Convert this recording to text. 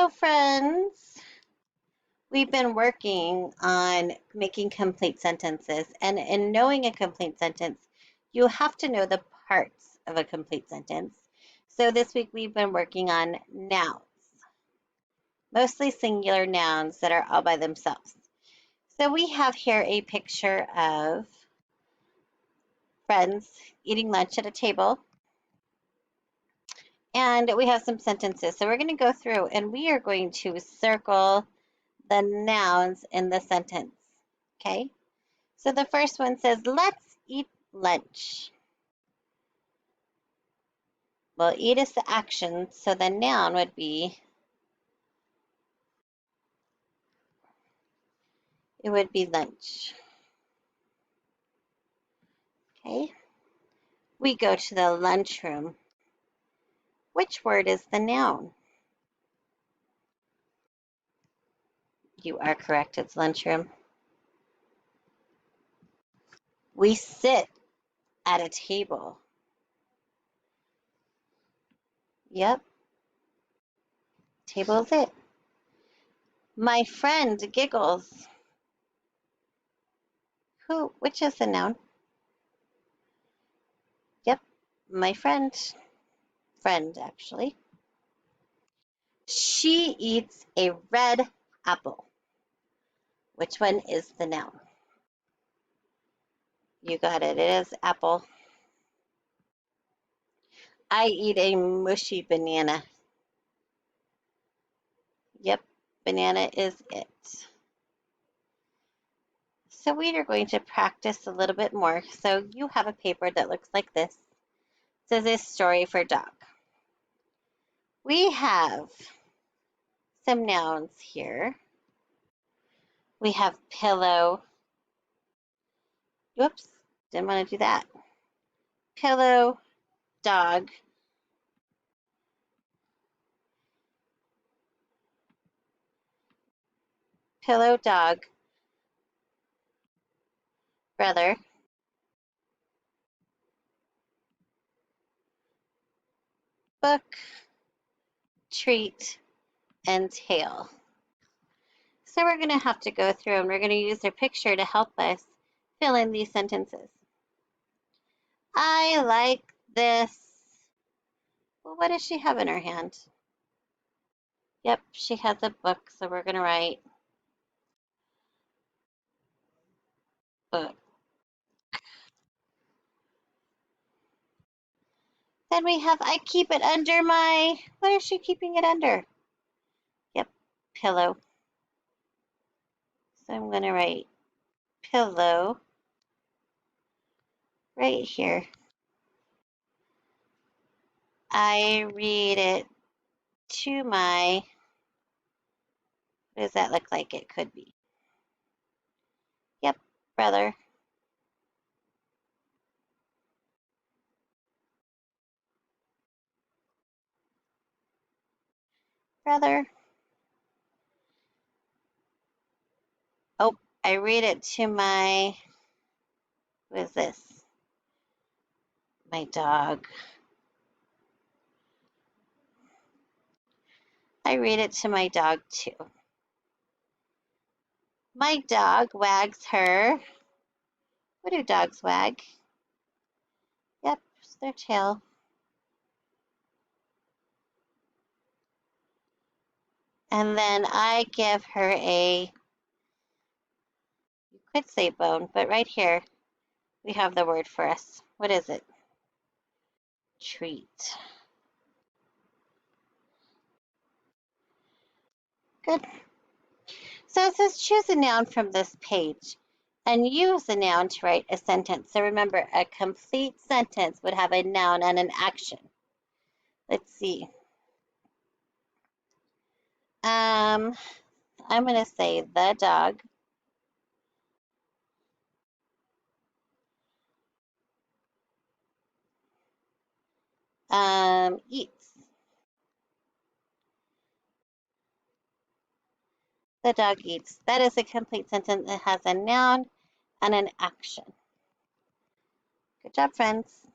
So friends, we've been working on making complete sentences, and in knowing a complete sentence, you have to know the parts of a complete sentence. So this week we've been working on nouns, mostly singular nouns that are all by themselves. So we have here a picture of friends eating lunch at a table, and we have some sentences. So we're going to go through and we are going to circle the nouns in the sentence. Okay, so the first one says, let's eat lunch. Well, eat is the action, so the noun would be, it would be lunch. Okay, we go to the lunchroom. Which word is the noun? You are correct, it's lunchroom. We sit at a table. Yep, table is it. My friend giggles. Which is the noun? Yep, my friend. Friend, actually. She eats a red apple. Which one is the noun? You got it. It is apple. I eat a mushy banana. Yep, banana is it. So we are going to practice a little bit more. So you have a paper that looks like this. It says a story for dog. We have some nouns here. We have pillow. Whoops, didn't want to do that. Pillow, dog. Pillow, dog. Brother. Book, treat, and tail. So we're going to have to go through and we're going to use their picture to help us fill in these sentences. I like this. Well, what does she have in her hand? Yep, she has a book, so we're going to write book. Then we have, I keep it under my, what is she keeping it under? Yep, pillow. So I'm going to write pillow right here. I read it to my, what does that look like? It could be. Yep, brother. Brother. Oh, I read it to my, what is this? My dog. I read it to my dog too. My dog wags her. What do dogs wag? Yep, it's their tail. And then I give her a, you could say bone, but right here we have the word for us. What is it? Treat. Good. So it says choose a noun from this page and use a noun to write a sentence. So remember, a complete sentence would have a noun and an action. Let's see. I'm going to say the dog eats. The dog eats. That is a complete sentence. It has a noun and an action. Good job, friends.